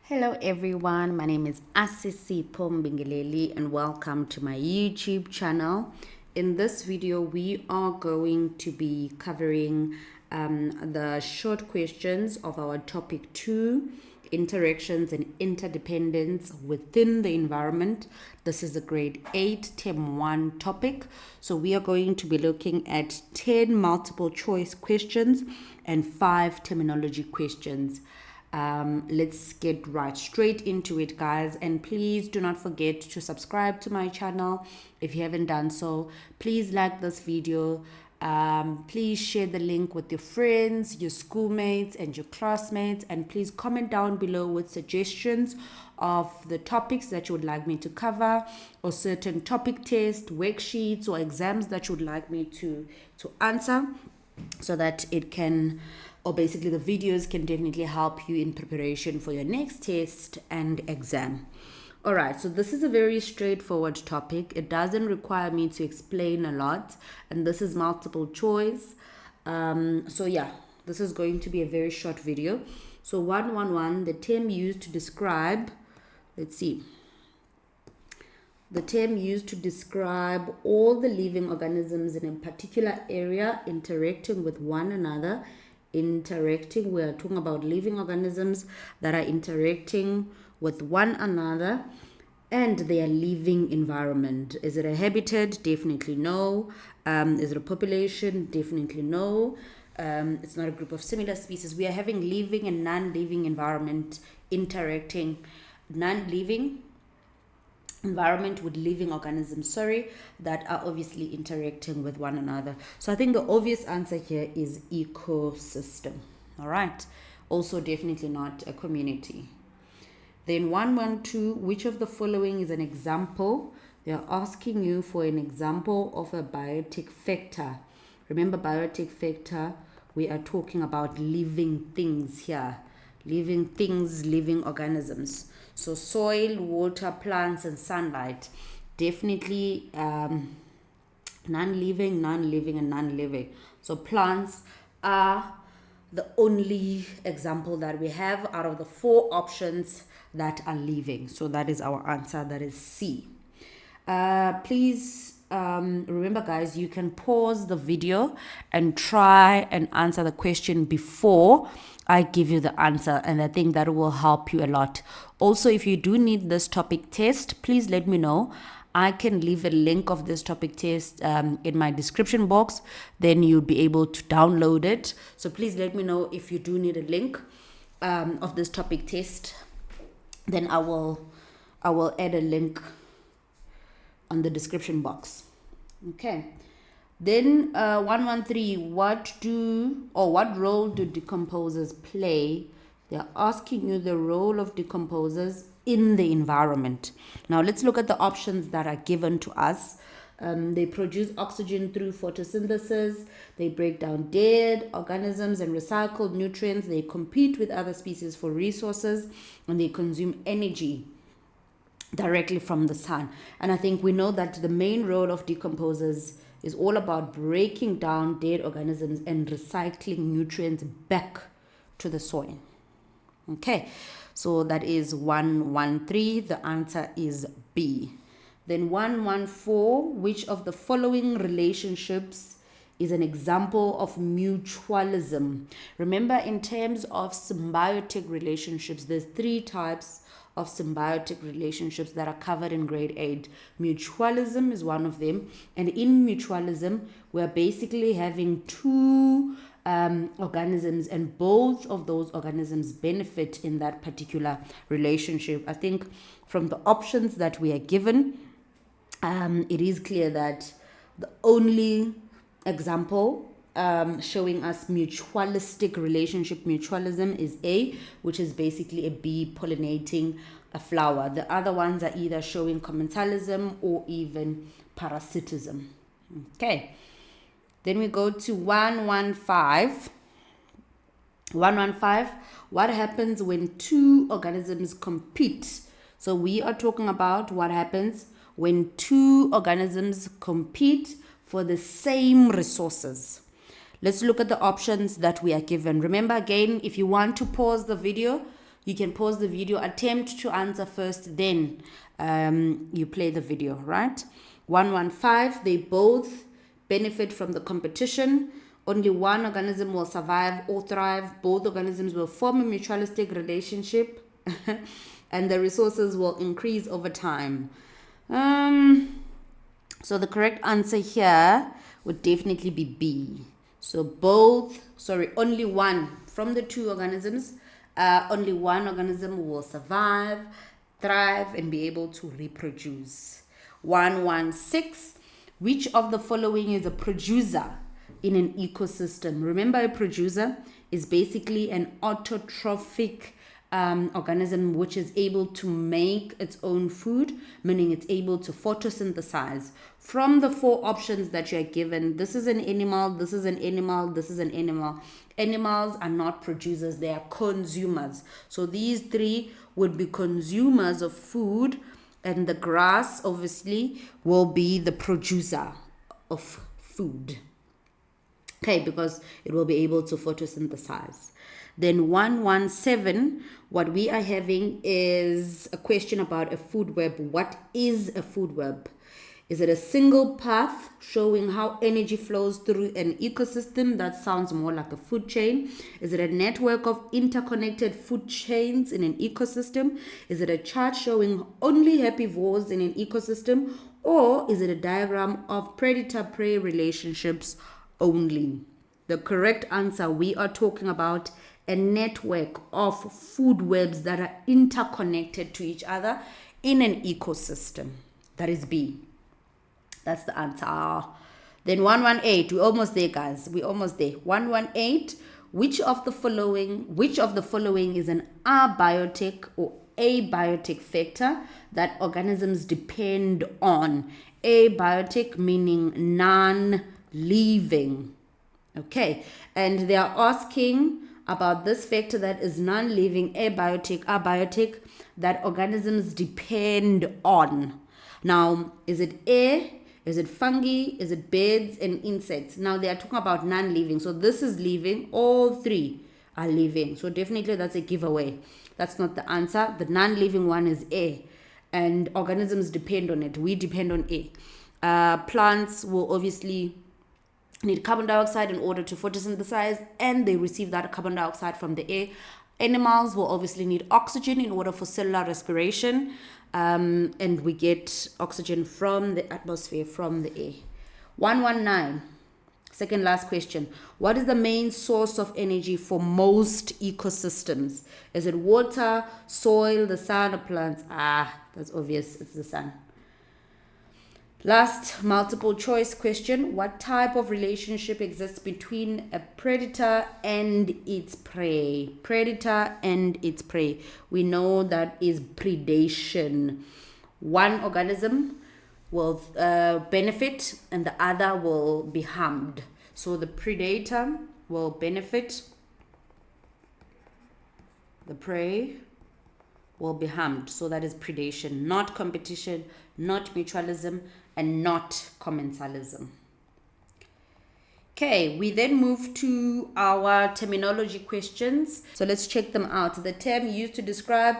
Hello everyone, my name is Asisipho and welcome to my YouTube channel. In this video, we are going to be covering the short questions of our topic 2, Interactions and Interdependence within the environment. This is a grade 8 term 1 topic. So we are going to be looking at 10 multiple choice questions and 5 terminology questions. Let's get right straight into it, guys, and please do not forget to subscribe to my channel if you haven't done so. Please like this video. Please share the link with your friends, your schoolmates, and your classmates, and please comment down below with suggestions of the topics that you would like me to cover, or certain topic tests, worksheets, or exams that you would like me to answer, so that it can, or basically the videos can definitely help you in preparation for your next test and exam. All right, so this is a very straightforward topic. It doesn't require me to explain a lot, and this is multiple choice. So yeah, this is going to be a very short video. So 111, the term used to describe, let's see, the term used to describe all the living organisms in a particular area interacting with one another. We are talking about living organisms that are interacting with one another and their living environment. Is it a habitat? Definitely no. Is it a population? Definitely no. It's not a group of similar species. We are having living and non-living environment interacting. Non-living environment with living organisms, that are obviously interacting with one another. So I think the obvious answer here is ecosystem. All right. Also definitely not a community. Then 112, which of the following is an example? They're asking you for an example of a biotic factor. Remember, biotic factor, we are talking about living things here. Living things, living organisms. So soil, water, plants, and sunlight. Definitely non-living, and non-living. So plants are the only example that we have out of the 4 options that are living. So that is our answer. That is C. Please remember, guys, you can pause the video and try and answer the question before I give you the answer, and I think that will help you a lot. Also, if you do need this topic test, please let me know. I can leave a link of this topic test in my description box. Then you'll be able to download it. So please let me know if you do need a link of this topic test. Then I will add a link on the description box. Okay. Then 113, what role do decomposers play? They're asking you the role of decomposers in the environment. Now let's look at the options that are given to us. They produce oxygen through photosynthesis. They break down dead organisms and recycle nutrients. They compete with other species for resources, and they consume energy directly from the sun. And I think we know that the main role of decomposers is all about breaking down dead organisms and recycling nutrients back to the soil. Okay, so that is 113. The answer is B. Then 114, which of the following relationships is an example of mutualism? Remember, in terms of symbiotic relationships, there's 3 types of symbiotic relationships that are covered in grade 8. Mutualism is one of them, and in mutualism we're basically having 2 organisms, and both of those organisms benefit in that particular relationship. I think from the options that we are given, it is clear that the only example showing us mutualistic relationship, mutualism, is A, which is basically a bee pollinating a flower. The other ones are either showing commensalism or even parasitism. Okay. Then we go to 115. 115, what happens when 2 organisms compete? So we are talking about what happens when 2 organisms compete for the same resources. Let's look at the options that we are given. Remember, again, if you want to pause the video, You can pause the video, attempt to answer first, then you play the video, right? 115, they both benefit from the competition. Only one organism will survive or thrive. Both organisms will form a mutualistic relationship and the resources will increase over time. So the correct answer here would definitely be B. So only one from the two organisms, only one organism will survive, thrive, and be able to reproduce. 116, which of the following is a producer in an ecosystem? Remember, a producer is basically an autotrophic organism which is able to make its own food, meaning it's able to photosynthesize. From the four options that you're given, this is an animal, this is an animal, this is an animal. Animals are not producers, they are consumers. So these three would be consumers of food, and the grass obviously will be the producer of food. Okay, because it will be able to photosynthesize. Then 117, what we are having is a question about a food web. What is a food web? Is it a single path showing how energy flows through an ecosystem? That sounds more like a food chain. Is it a network of interconnected food chains in an ecosystem? Is it a chart showing only herbivores in an ecosystem? Or is it a diagram of predator-prey relationships only? The correct answer, we are talking about a network of food webs that are interconnected to each other in an ecosystem. That is B. That's the answer. Then 118, we're almost there, guys. We're almost there. 118, which of the following is an abiotic or abiotic factor that organisms depend on? Abiotic meaning non-living. Okay, and they are asking about this factor that is non-living, abiotic, that organisms depend on. Now, is it air? Is it fungi? Is it birds and insects? Now, they are talking about non-living. So this is living. All three are living. So definitely that's a giveaway. That's not the answer. The non-living one is air. And organisms depend on it. We depend on air. Plants will obviously need carbon dioxide in order to photosynthesize, and they receive that carbon dioxide from the air. Animals will obviously need oxygen in order for cellular respiration, and we get oxygen from the atmosphere, from the air. 119, second last question. What is the main source of energy for most ecosystems? Is it water, soil, the sun, or plants? That's obvious, it's the sun. Last multiple choice question. What type of relationship exists between a predator and its prey? Predator and its prey. We know that is predation. One organism will benefit and the other will be harmed. So the predator will benefit, the prey will be harmed. So that is predation, not competition, not mutualism, and not commensalism. Okay, we then move to our terminology questions. So let's check them out. The term used to describe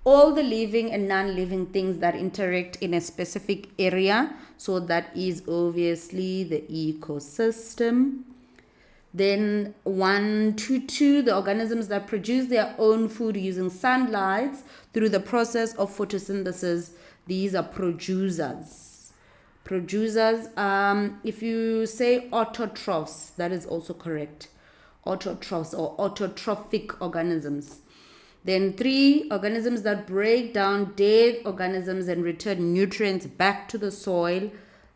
all the living and non-living things that interact in a specific area. So that is obviously the ecosystem. Then 122, the organisms that produce their own food using sunlight through the process of photosynthesis. These are producers. If you say autotrophs, that is also correct. Autotrophs or autotrophic organisms. Then 3, organisms that break down dead organisms and return nutrients back to the soil.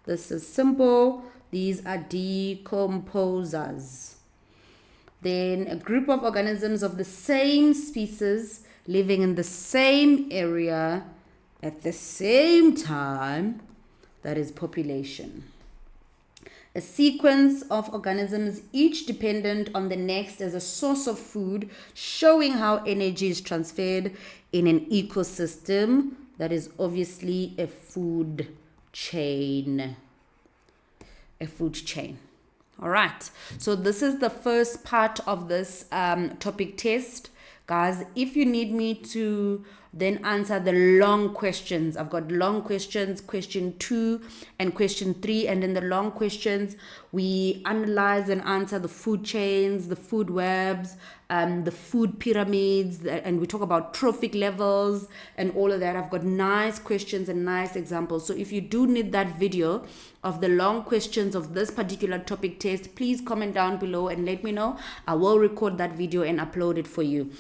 This is simple. These are decomposers. Then a group of organisms of the same species living in the same area at the same time, that is population. A sequence of organisms, each dependent on the next as a source of food, showing how energy is transferred in an ecosystem. That is obviously a food chain. A food chain. All right. So this is the first part of this topic test. Guys, if you need me to then answer the long questions, I've got long questions, question 2 and question 3. And in the long questions, we analyze and answer the food chains, the food webs, the food pyramids, and we talk about trophic levels and all of that. I've got nice questions and nice examples. So if you do need that video of the long questions of this particular topic test, please comment down below and let me know. I will record that video and upload it for you.